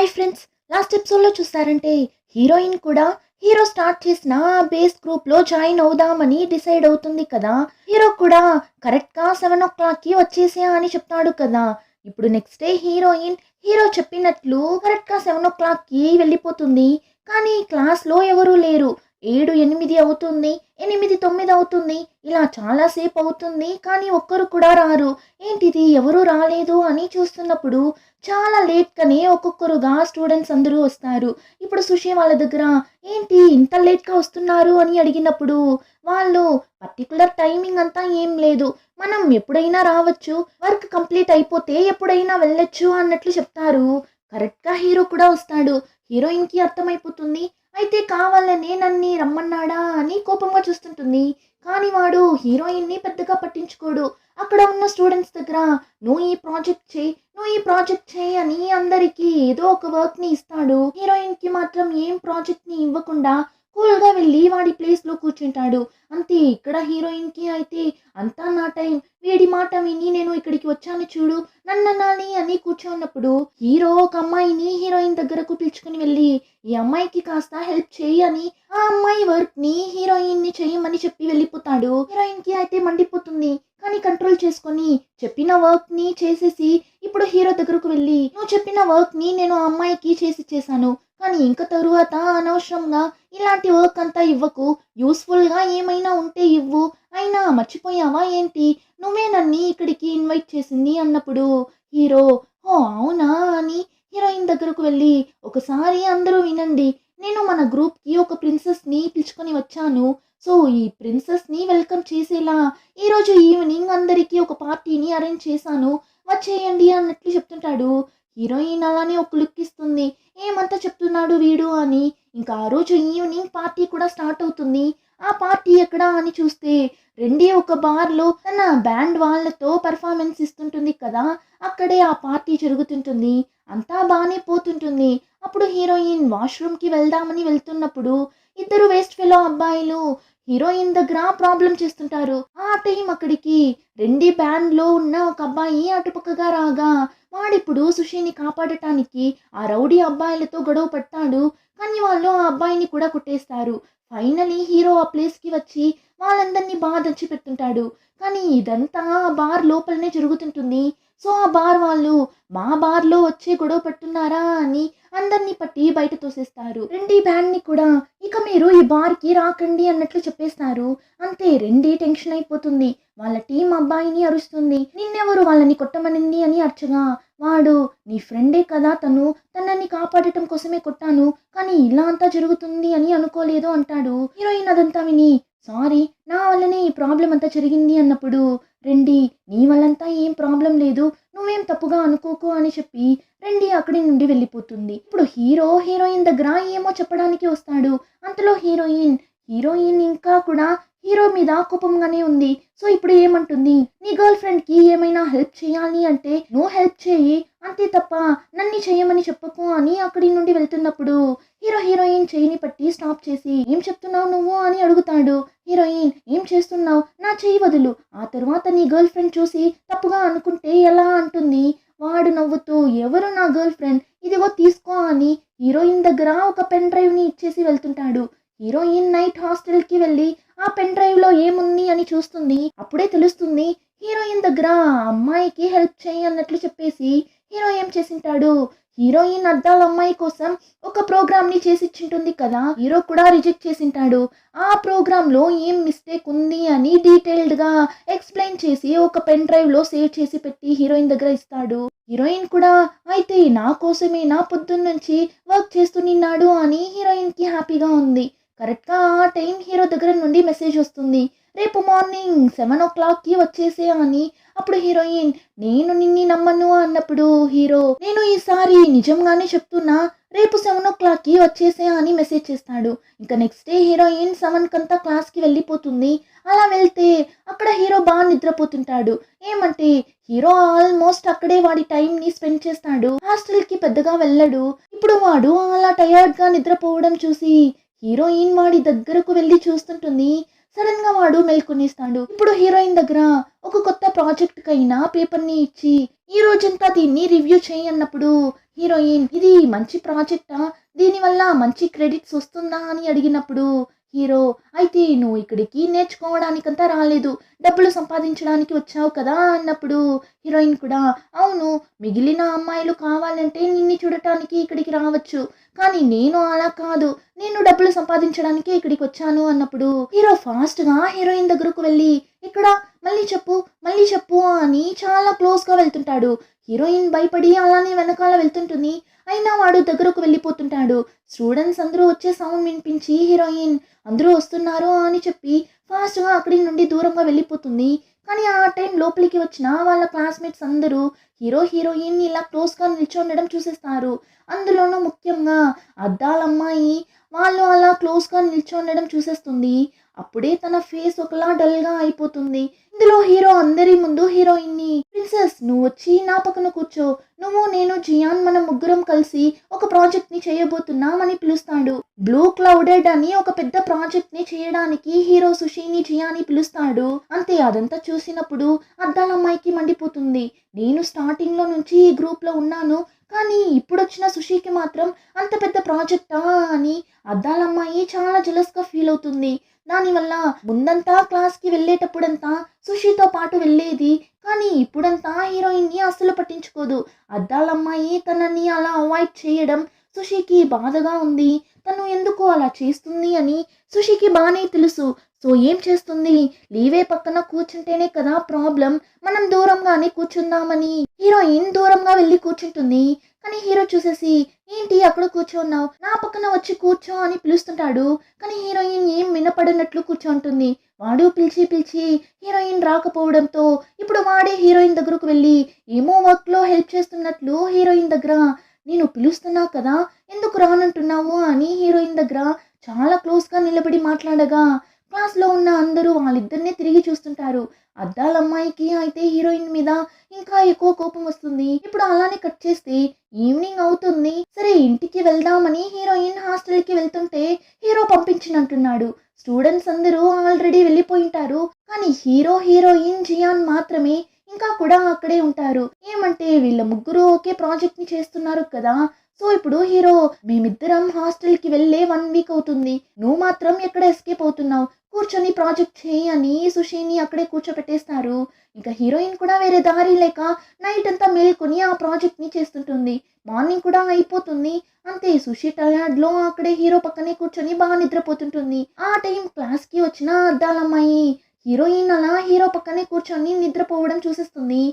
Hi friends, last ఎపిసోడ్లో చూస్తారంటే heroine కూడా hero start చేసిన బేస్ గ్రూప్లో జాయిన్ అవుదామని డిసైడ్ అవుతుంది కదా. హీరో కూడా కరెక్ట్గా 7 o'clockకి వచ్చేసా అని చెప్తాడు కదా. ఇప్పుడు నెక్స్ట్ డే హీరోయిన్ హీరో చెప్పినట్లు కరెక్ట్గా 7 o'clockకి వెళ్ళిపోతుంది. కానీ క్లాస్లో ఎవరూ లేరు. 7, 8 అవుతుంది, 8, 9 అవుతుంది. ఇలా చాలాసేపు అవుతుంది కానీ ఒక్కరు కూడా రారు. ఏంటిది ఎవరు రాలేదు అని చూస్తున్నప్పుడు చాలా లేట్గానే ఒక్కొక్కరుగా స్టూడెంట్స్ అందరూ వస్తారు. ఇప్పుడు సుషి వాళ్ళ దగ్గర ఏంటి ఇంత లేట్గా వస్తున్నారు అని అడిగినప్పుడు వాళ్ళు పర్టికులర్ టైమింగ్ అంతా ఏం లేదు, మనం ఎప్పుడైనా రావచ్చు, వర్క్ కంప్లీట్ అయిపోతే ఎప్పుడైనా వెళ్ళొచ్చు అన్నట్లు చెప్తారు. కరెక్ట్గా హీరో కూడా వస్తాడు. హీరోయిన్కి అర్థమైపోతుంది. అయితే కావాలనే నన్ని రమ్మన్నాడా అని కోపంగా చూస్తుంటుంది. కానీ వాడు హీరోయిన్ని పెద్దగా పట్టించుకోడు. అక్కడ ఉన్న స్టూడెంట్స్ దగ్గర నువ్వు ఈ ప్రాజెక్ట్ చేయి, నువ్వు ఈ ప్రాజెక్ట్ చేయి అని అందరికీ ఏదో ఒక వర్క్ని ఇస్తాడు. హీరోయిన్కి మాత్రం ఏం ప్రాజెక్ట్ని ఇవ్వకుండా కూల్గా వెళ్ళి వాడి ప్లేస్లో కూర్చుంటాడు. అంతే. ఇక్కడ హీరోయిన్కి అయితే అంతా నా టైం, వీడి మాట విని నేను ఇక్కడికి వచ్చాను చూడు, నన్ననాలి అని కూర్చోన్నప్పుడు హీరో ఒక అమ్మాయిని హీరోయిన్ దగ్గరకు పిలుచుకుని వెళ్ళి ఈ అమ్మాయికి కాస్త హెల్ప్ చేయి అని ఆ అమ్మాయి వర్క్ ని హీరోయిన్ ని చేయమని చెప్పి వెళ్ళిపోతాడు. హీరోయిన్ కి అయితే మండిపోతుంది. కానీ కంట్రోల్ చేసుకొని చెప్పిన వర్క్ ని చేసేసి ఇప్పుడు హీరో దగ్గరకు వెళ్ళి నువ్వు చెప్పిన వర్క్ ని నేను ఆ అమ్మాయికి చేసి చేశాను, కానీ ఇంకా తరువాత అనవసరంగా ఇలాంటి వర్క్ అంతా ఇవ్వకు, యూస్ఫుల్ గా ఏమైనా ఉంటే ఇవ్వు, అయినా మర్చిపోయావా ఏంటి, నువ్వే నన్ను ఇక్కడికి ఇన్వైట్ చేసింది అన్నప్పుడు హీరో ఓ అవునా అని హీరోయిన్ దగ్గరకు వెళ్ళి ఒకసారి అందరూ వినండి, నేను మన గ్రూప్కి ఒక ప్రిన్సెస్ని పిలుచుకొని వచ్చాను. సో ఈ ప్రిన్సెస్ని వెల్కమ్ చేసేలా ఈరోజు ఈవినింగ్ అందరికీ ఒక పార్టీని అరేంజ్ చేశాను, వచ్చేయండి అన్నట్లు చెప్తుంటాడు. హీరోయిన్ అలానే ఒక లుక్ ఇస్తుంది. ఏమంతా చెప్తున్నాడు వీడు అని. ఇంకా ఆ రోజు ఈవినింగ్ పార్టీ కూడా స్టార్ట్ అవుతుంది. ఆ పార్టీ ఎక్కడ అని చూస్తే రెండే ఒక బార్లో తన బ్యాండ్ వాళ్ళతో పర్ఫార్మెన్స్ ఇస్తుంటుంది కదా, అక్కడే ఆ పార్టీ జరుగుతుంటుంది. అంతా బాగానే పోతుంటుంది. అప్పుడు హీరోయిన్ వాష్రూమ్కి వెళ్దామని వెళ్తున్నప్పుడు ఇద్దరు వేస్ట్ ఫెలో అబ్బాయిలు హీరోయిన్ దగ్గర ప్రాబ్లం చేస్తుంటారు. ఆ టైం అక్కడికి రెండి బ్యాండ్లో ఉన్న ఒక అబ్బాయి అటుపక్కగా రాగా వాడిప్పుడు సుషిని కాపాడటానికి ఆ రౌడీ అబ్బాయిలతో గొడవ పడతాడు. కానీ వాళ్ళు ఆ అబ్బాయిని కూడా కొట్టేస్తారు. ఫైనలీ హీరో ఆ ప్లేస్కి వచ్చి వాళ్ళందరినీ బాగా దంచి పెట్టుంటాడు. కానీ ఇదంతా ఆ బార్ లోపలనే జరుగుతుంటుంది. సో ఆ బార్ వాళ్ళు మా బార్లో వచ్చే గొడవ పట్టున్నారా అని అందరినీ పట్టి బయట తోసేస్తారు. రెండీ బ్యాండ్ని కూడా ఇక మీరు ఈ బార్కి రాకండి అన్నట్లు చెప్పేస్తారు. అంతే. రెండీ టెన్షన్ అయిపోతుంది. వాళ్ళ టీం అబ్బాయిని అరుస్తుంది. నిన్నెవరు వాళ్ళని కొట్టమనింది అని అర్చగా వాడు నీ ఫ్రెండే కదా తను, తనని కాపాడటం కోసమే కొట్టాను, కానీ ఇలా అంతా జరుగుతుంది అని అనుకోలేదు అంటాడు. హీరోయిన్ అదంతా విని సారీ, నా వల్లనే ఈ ప్రాబ్లం అంతా జరిగింది అన్నప్పుడు రెండి నీ వల్లంతా ఏం ప్రాబ్లం లేదు, నువ్వేం తప్పుగా అనుకోకు అని చెప్పి రెండి అక్కడి నుండి వెళ్ళిపోతుంది. ఇప్పుడు హీరో హీరోయిన్ దగ్గర ఏమో చెప్పడానికి వస్తాడు. అంతలో హీరోయిన్ హీరోయిన్ ఇంకా కూడా హీరో మీద కోపంగానే ఉంది. సో ఇప్పుడు ఏమంటుంది, నీ గర్ల్ ఫ్రెండ్కి ఏమైనా హెల్ప్ చేయాలి అంటే నువ్వు హెల్ప్ చేయి, అంతే తప్ప నన్ను చేయమని చెప్పకు అని అక్కడి నుండి వెళ్తున్నప్పుడు హీరో హీరోయిన్ చేయిని పట్టి స్టాప్ చేసి ఏం చెప్తున్నావు నువ్వు అని అడుగుతాడు. హీరోయిన్ ఏం చేస్తున్నావు, నా చెయ్యి వదులు, ఆ తర్వాత నీ గర్ల్ ఫ్రెండ్ చూసి తప్పుగా అనుకుంటే ఎలా అంటుంది. వాడు నవ్వుతూ ఎవరు నా గర్ల్ ఫ్రెండ్, ఇదిగో తీసుకో అని హీరోయిన్ దగ్గర ఒక పెన్ డ్రైవ్ని ఇచ్చేసి వెళ్తుంటాడు. హీరోయిన్ నైట్ హాస్టల్కి వెళ్ళి ఆ పెన్ డ్రైవ్లో ఏముంది అని చూస్తుంది. అప్పుడే తెలుస్తుంది హీరోయిన్ దగ్గర ఆ అమ్మాయికి హెల్ప్ చేయి అన్నట్లు చెప్పేసి హీరో ఏం చేసింటాడు, హీరోయిన్ అద్దాల అమ్మాయి కోసం ఒక ప్రోగ్రామ్ని చేసిచ్చింటుంది కదా, హీరో కూడా రిజెక్ట్ చేసింటాడు. ఆ ప్రోగ్రాంలో ఏం మిస్టేక్ ఉంది అని డీటెయిల్డ్గా ఎక్స్ప్లెయిన్ చేసి ఒక పెన్ డ్రైవ్లో సేవ్ చేసి పెట్టి హీరోయిన్ దగ్గర ఇస్తాడు. హీరోయిన్ కూడా అయితే నా కోసమే నా పొద్దున్న నుంచి వర్క్ చేస్తూ నిన్నాడు అని హీరోయిన్కి హ్యాపీగా ఉంది. కరెక్ట్గా ఆ టైం హీరో దగ్గర నుండి మెసేజ్ వస్తుంది, రేపు మార్నింగ్ 7 o'clockకి వచ్చేసే అని. అప్పుడు హీరోయిన్ నేను నిన్ని నమ్మను అన్నప్పుడు హీరో నేను ఈసారి నిజంగానే చెప్తున్నా, రేపు 7 o'clockకి వచ్చేసే అని మెసేజ్ చేస్తాడు. ఇంకా నెక్స్ట్ డే హీరోయిన్ 7 కంతా క్లాస్కి వెళ్ళిపోతుంది. అలా వెళ్తే అక్కడ హీరో బాగా నిద్రపోతుంటాడు. ఏమంటే హీరో ఆల్మోస్ట్ అక్కడే వాడి టైంని స్పెండ్ చేస్తాడు, హాస్టల్కి పెద్దగా వెళ్ళడు. ఇప్పుడు వాడు అలా టయర్డ్గా నిద్రపోవడం చూసి హీరోయిన్ వాడి దగ్గరకు వెళ్ళి చూస్తుంటుంది. సడన్ గా వాడు మేల్కొనేస్తాడు. ఇప్పుడు హీరోయిన్ దగ్గర ఒక కొత్త ప్రాజెక్ట్ కైనా పేపర్ ని ఇచ్చి ఈ రోజంతా దీన్ని రివ్యూ చేయి అన్నప్పుడు హీరోయిన్ ఇది మంచి ప్రాజెక్టా, దీనివల్ల మంచి క్రెడిట్స్ వస్తుందా అని అడిగినప్పుడు హీరో అయితే నువ్వు ఇక్కడికి నేర్చుకోవడానికంతా రాలేదు, డబ్బులు సంపాదించడానికి వచ్చావు కదా అన్నప్పుడు హీరోయిన్ కూడా అవును, మిగిలిన అమ్మాయిలు కావాలంటే నిన్ను చూడటానికి ఇక్కడికి రావచ్చు, కానీ నేను అలా కాదు, నేను డబ్బులు సంపాదించడానికి ఇక్కడికి వచ్చాను అన్నప్పుడు హీరో ఫాస్ట్ గా హీరోయిన్ దగ్గరకు వెళ్ళి ఇక్కడ మళ్ళీ చెప్పు అని చాలా క్లోజ్ గా వెళ్తుంటాడు. హీరోయిన్ భయపడి అలానే వెనకాల వెళ్తుంటుంది. అయినా వాడు దగ్గరకు వెళ్ళిపోతుంటాడు. స్టూడెంట్స్ అందరూ వచ్చే సౌండ్ వినిపించి హీరోయిన్ అందరూ వస్తున్నారు అని చెప్పి ఫాస్ట్ గా అక్కడి నుండి దూరంగా వెళ్ళిపోతుంది. కానీ ఆ టైం లోపలికి వచ్చిన వాళ్ళ క్లాస్మేట్స్ అందరూ హీరోయిన్ ఇలా క్లోజ్ గా నిల్చొండడం చూసేస్తారు. అందులోనూ ముఖ్యంగా అద్దాలమ్మాయి వాళ్ళు అలా క్లోజ్ గా నిల్చొండడం చూసేస్తుంది. అప్పుడే తన ఫేస్ ఒకలా డల్ గా అయిపోతుంది. ఇందులో హీరో అందరి ముందు హీరోయిన్ ని ప్రిన్సెస్ నువ్వు వచ్చి నా పక్కన కూర్చో, నేను జియాన్ మన ముగ్గురం కలిసి ఒక ప్రాజెక్ట్ ని చేయబోతున్నాం అని పిలుస్తాడు. బ్లూ క్లౌడెడ్ అని ఒక పెద్ద ప్రాజెక్ట్ ని చేయడానికి హీరో సుషిని జియాని పిలుస్తాడు. అంతే అదంతా చూసినప్పుడు అద్దాలమ్మాయికి మండిపోతుంది. నేను స్టార్టింగ్ లో నుంచి ఈ గ్రూప్ లో ఉన్నాను, కానీ ఇప్పుడు వచ్చిన సుషికి మాత్రం అంత పెద్ద ప్రాజెక్టా అని అద్దాలమ్మాయి చాలా జెలస్ గా ఫీల్ అవుతుంది. దానివల్ల ముందంతా క్లాస్కి వెళ్ళేటప్పుడంతా సుషితో పాటు వెళ్ళేది, కానీ ఇప్పుడంతా హీరోయిన్ ని అస్సలు పట్టించుకోదు. అద్దాలమ్మాయి తనని అలా అవాయిడ్ చేయడం సుషికి బాధగా ఉంది. తను ఎందుకు అలా చేస్తుంది అని సుషికి బాగానే తెలుసు. సో ఏం చేస్తుంది, లీవే పక్కన కూర్చుంటేనే కదా ప్రాబ్లం, మనం దూరంగానే కూర్చుందామని హీరోయిన్ దూరంగా వెళ్ళి కూర్చుంటుంది. కానీ హీరో చూసేసి ఏంటి అక్కడ కూర్చోన్నావు, నా పక్కన వచ్చి కూర్చో అని పిలుస్తుంటాడు. కానీ హీరోయిన్ ఏం వినపడినట్లు కూర్చోంటుంది. వాడు పిలిచి హీరోయిన్ రాకపోవడంతో ఇప్పుడు వాడే హీరోయిన్ దగ్గరకు వెళ్ళి ఏమో వర్క్ లో హెల్ప్ చేస్తున్నట్లు హీరోయిన్ దగ్గర నేను పిలుస్తున్నా కదా ఎందుకు రానంటున్నావు అని హీరోయిన్ దగ్గర చాలా క్లోజ్ గా నిలబడి మాట్లాడగా క్లాస్ లో ఉన్న అందరూ వాళ్ళిద్దరినే తిరిగి చూస్తుంటారు. అద్దాలమ్మాయికి అయితే హీరోయిన్ మీద ఇంకా ఎక్కువ కోపం వస్తుంది. ఇప్పుడు అలానే కట్ చేస్తే ఈవినింగ్ అవుతుంది. సరే ఇంటికి వెళ్దామని హీరోయిన్ హాస్టల్ కి వెళ్తుంటే హీరో పంపించినట్టున్నాడు. స్టూడెంట్స్ అందరూ ఆల్రెడీ వెళ్ళిపోయింటారు. కానీ హీరోయిన్ జియాన్ మాత్రమే ఇంకా కూడా అక్కడే ఉంటారు. ఏమంటే వీళ్ళ ముగ్గురు ఒకే ప్రాజెక్ట్ ని చేస్తున్నారు కదా. సో ఇప్పుడు హీరో మేమిద్దరం హాస్టల్ కి వెళ్ళే 1 వీక్ అవుతుంది, నువ్వు మాత్రం ఎక్కడ ఎస్కేప్ అవుతున్నావు, కూర్చొని ప్రాజెక్ట్ చేయి అని సుషిని అక్కడే కూర్చోపెట్టేస్తారు. ఇంకా హీరోయిన్ కూడా వేరే దారి లేక నైట్ అంతా మేల్కొని ఆ ప్రాజెక్ట్ ని చేస్తుంటుంది. మార్నింగ్ కూడా అయిపోతుంది. అంతే సుషి టయర్డ్ లో అక్కడే హీరో పక్కనే కూర్చొని బాగా నిద్రపోతుంటుంది. ఆ టైం క్లాస్ కి వచ్చిన అద్దాలమ్మాయి హీరోయిన్ అలా హీరో పక్కనే కూర్చొని నిద్రపోవడం చూసేస్తుంది.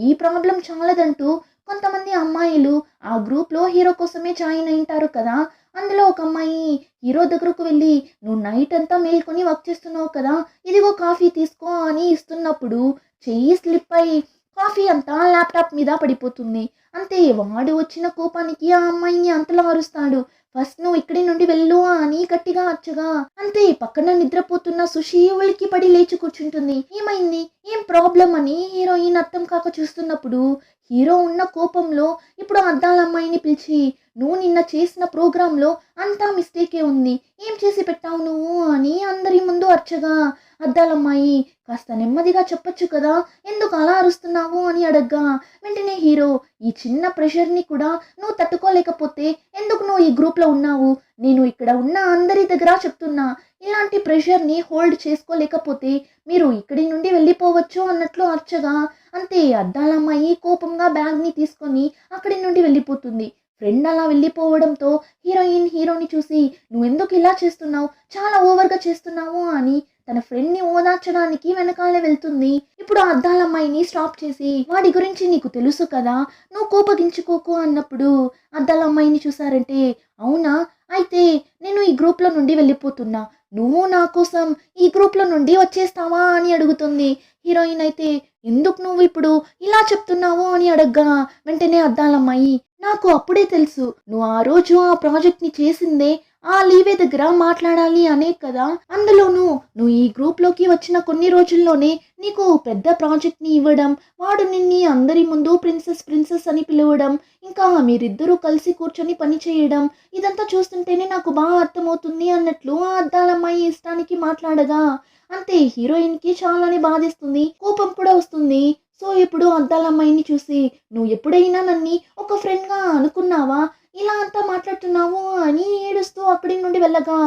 ఈ ప్రాబ్లం చాలదంటూ కొంతమంది అమ్మాయిలు ఆ గ్రూప్ లో హీరో కోసమే జాయిన్ అయింటారు కదా. అందులో ఒక అమ్మాయి హీరో దగ్గరకు వెళ్ళి నువ్వు నైట్ అంతా మేల్కొని వర్క్ చేస్తున్నావు కదా, ఇదిగో కాఫీ తీసుకో అని ఇస్తున్నప్పుడు చెయ్యి స్లిప్ అయి కాఫీ అంతా ల్యాప్టాప్ మీద పడిపోతుంది. అంతే వాడు వచ్చిన కోపానికి ఆ అమ్మాయిని అంతలా అరుస్తాడు. ఫస్ట్ నువ్వు ఇక్కడి నుండి వెళ్ళు అని గట్టిగా అచ్చగా అంతే పక్కన నిద్రపోతున్న సుషి ఉలికి పడి లేచి కూర్చుంటుంది. ఏమైంది, ఏం ప్రాబ్లం అని హీరోయిన్ అర్థం కాక చూస్తున్నప్పుడు హీరో ఉన్న కోపంలో ఇప్పుడు అద్దాలమ్మాయిని పిలిచి నువ్వు నిన్న చేసిన ప్రోగ్రాంలో అంతా మిస్టేకే ఉంది, ఏం చేసి పెట్టావు నువ్వు అని అందరి ముందు అర్చగా అద్దాలమ్మాయి కాస్త నెమ్మదిగా చెప్పొచ్చు కదా, ఎందుకు అలా అరుస్తున్నావు అని అడగ్గా వెంటనే హీరో ఈ చిన్న ప్రెషర్ని కూడా నువ్వు తట్టుకోలేకపోతే ఎందుకు నువ్వు ఈ గ్రూప్లో ఉన్నావు, నేను ఇక్కడ ఉన్న అందరి దగ్గర చెప్తున్నా, ఇలాంటి ప్రెషర్ని హోల్డ్ చేసుకోలేకపోతే మీరు ఇక్కడి నుండి వెళ్ళిపోవచ్చు అన్నట్లు అర్చగా అంతే అద్దాలమ్మాయి కోపంగా బ్యాగ్ని తీసుకొని అక్కడి నుండి వెళ్ళిపోతుంది. ఫ్రెండ్ అలా వెళ్ళిపోవడంతో హీరోని చూసి నువ్వెందుకు ఇలా చేస్తున్నావు, చాలా ఓవర్గా చేస్తున్నావు అని తన ఫ్రెండ్ని ఓదార్చడానికి వెనకాలే వెళ్తుంది. ఇప్పుడు ఆ అద్దాలమ్మాయిని స్టాప్ చేసి వాడి గురించి నీకు తెలుసు కదా, నువ్వు కోపగించుకోకు అన్నప్పుడు అద్దాలమ్మాయిని చూసారంటే అవునా, అయితే నేను ఈ గ్రూప్లో నుండి వెళ్ళిపోతున్నా, నువ్వు నా కోసం ఈ గ్రూప్లో నుండి వచ్చేస్తావా అని అడుగుతుంది. హీరోయిన్ అయితే ఎందుకు నువ్వు ఇప్పుడు ఇలా చెప్తున్నావు అని అడగ్గా వెంటనే అద్దాలమ్మాయి నాకు అప్పుడే తెలుసు నువ్వు ఆ రోజు ఆ ప్రాజెక్ట్ని చేసిందే ఆ లీవే దగ్గర మాట్లాడాలి అనే కదా, అందులోనూ నువ్వు ఈ గ్రూప్లోకి వచ్చిన కొన్ని రోజుల్లోనే నీకు పెద్ద ప్రాజెక్ట్ని ఇవ్వడం, వాడు నిన్ని అందరి ముందు ప్రిన్సెస్ అని పిలవడం, ఇంకా మీరిద్దరూ కలిసి కూర్చొని పని చేయడం, ఇదంతా చూస్తుంటేనే నాకు బాగా అర్థమవుతుంది అన్నట్లు ఆ అద్దాలమ్మాయి ఇష్టానికి మాట్లాడగా అంతే హీరోయిన్‌కి చాలానే బాధేస్తుంది. కోపం కూడా వస్తుంది. సో, ఇప్పుడు అద్దాలమ్మాయిని చూసి "నువ్వు ఎప్పుడైనా నన్ని ఒక ఫ్రెండ్‌గా అనుకున్నావా? ఇలా అంతా మాట్లాడుతున్నావు" అని ఏడుస్తూ అక్కడి నుండి వెళ్ళగా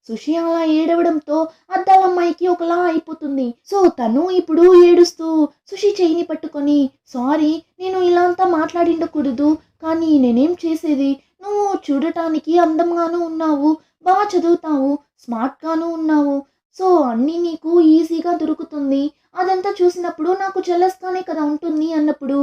సుషి అలా ఏడవడంతో అద్దాలమ్మాయికి ఒకలా అయిపోతుంది. సో, తను ఇప్పుడు ఏడుస్తూ సుషి చెయ్యిని పట్టుకొని "సారీ నేను ఇలా అంతా మాట్లాడిండకూడదు. కానీ నేనేం చేసేది? నువ్వు చూడటానికి అందంగాను ఉన్నావు. చదువుతావు. స్మార్ట్‌గాను ఉన్నావు. సో, అన్నీ నీకు ఈజీగా దొరుకుతుంది. అదంతా చూసినప్పుడు నాకు జెలస్‌గానే కదా ఉంటుంది" అన్నప్పుడు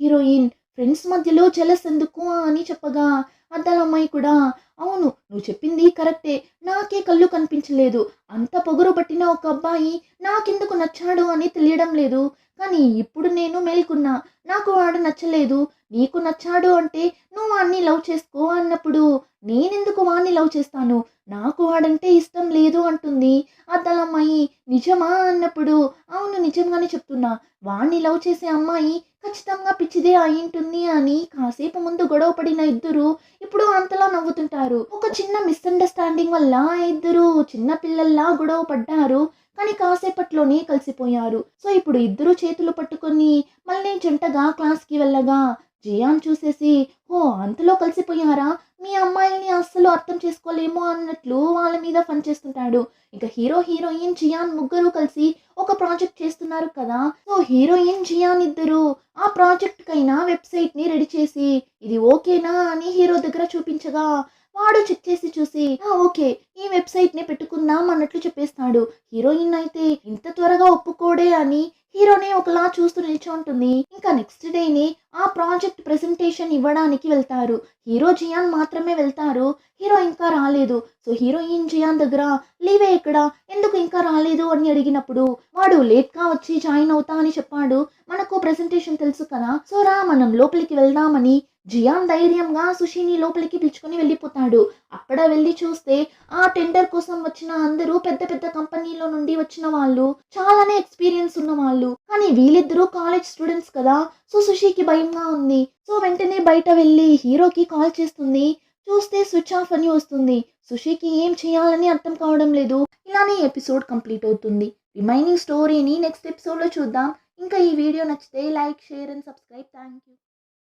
హీరోయిన్ "ఫ్రెండ్స్ మధ్యలో జెలస్ ఎందుకు" అని చెప్పగా అద్దాలమ్మాయి కూడా "అవును. నువ్వు చెప్పింది కరెక్టే. నాకే కళ్ళు కనిపించలేదు. అంత పొగరు పట్టిన ఒక అబ్బాయి నాకెందుకు నచ్చాడు అని తెలియడం లేదు. కానీ ఇప్పుడు నేను మేల్కొన్నా. నాకు వాడు నచ్చలేదు. నీకు నచ్చాడు అంటే నువ్వు వాడిని లవ్ చేసుకో" అన్నప్పుడు నేనెందుకు వాడిని లవ్ చేస్తాను? నాకు వాడంటే ఇష్టం లేదు అంటుంది. అద్దాలమ్మాయి నిజమా? అన్నప్పుడు అవును నిజంగానే చెప్తున్నా. వాడిని లవ్ చేసే అమ్మాయి ఖచ్చితంగా పిచ్చిదే అయ్యుంటుంది అని కాసేపు ముందు గొడవ పడిన ఇద్దరు ఇప్పుడు అంతలా నవ్వుతుంటారు. ఒక చిన్న మిస్‌అండర్‌స్టాండింగ్ వల్ల ఇద్దరు చిన్న పిల్లల్లా గొడవ పడ్డారు. కానీ కాసేపట్లోనే కలిసిపోయారు. సో, ఇప్పుడు ఇద్దరు చేతులు పట్టుకొని మళ్ళీ జంటగా క్లాస్‌కి వెళ్ళగా జియాన్ చూసేసి "ఓహ్! అంతలో కలిసిపోయారా? మీ అమ్మాయిల్ని అస్సలు అర్థం చేసుకోలేము" అన్నట్లు వాళ్ళ మీద ఫన్ చేస్తుంటాడు. ఇక హీరో, హీరోయిన్, జియాన్ ముగ్గురు కలిసి ఒక ప్రాజెక్ట్ చేస్తున్నారు కదా! సో, హీరోయిన్, జియాన్ ఇద్దరు ఆ ప్రాజెక్ట్‌కైనా వెబ్‌సైట్‌ని రెడీ చేసి ఇది ఓకేనా అని హీరో దగ్గర చూపించగా వాడు చెక్ చేసి చూసి ఓకే. ఈ వెబ్‌సైట్‌ని పెట్టుకుందాం అన్నట్లు చెప్పేస్తాడు. హీరోయిన్ అయితే ఇంత త్వరగా ఒప్పుకోడే అని హీరోని ఒకలా చూస్తూ నిల్చుంటుంది. ఇంకా నెక్స్ట్ డేనే ఆ ప్రాజెక్ట్ ప్రెజెంటేషన్ ఇవ్వడానికి వెళ్తారు. హీరో, జియాన్ మాత్రమే వెళ్తారు. హీరో ఇంకా రాలేదు. సో, హీరోయిన్ జియాన్ దగ్గర "లీవే ఎక్కడ? ఎందుకు ఇంకా రాలేదు?" అని అడిగినప్పుడు వాడు లేట్‌గా వచ్చి జాయిన్ అవుతా అని చెప్పాడు. మనకు ప్రెజెంటేషన్ తెలుసు కదా! సో, రా మనం లోపలికి వెళ్దామని జియాన్ ధైర్యంగా సుషిని లోపలికి పిలుచుకొని వెళ్ళిపోతాడు. అక్కడ వెళ్లి చూస్తే ఆ టెండర్ కోసం వచ్చిన అందరూ పెద్ద పెద్ద కంపెనీలో నుండి వచ్చిన వాళ్ళు. చాలానే ఎక్స్‌పీరియన్స్ ఉన్నవాళ్ళు. కానీ వీళ్ళిద్దరూ కాలేజ్ స్టూడెంట్స్ కదా! సో, సుషికి భయంగా ఉంది. సో, వెంటనే బయట వెళ్లి హీరోకి కాల్ చేస్తుంది. చూస్తే స్విచ్ ఆఫ్ అని వస్తుంది. సుషికి ఏం చేయాలని అర్థం కావడం లేదు. ఇలానే ఎపిసోడ్ కంప్లీట్ అవుతుంది. రిమైనింగ్ స్టోరీని నెక్స్ట్ ఎపిసోడ్‌లో చూద్దాం. ఇంకా ఈ వీడియో నచ్చితే like, share and subscribe. Thank you.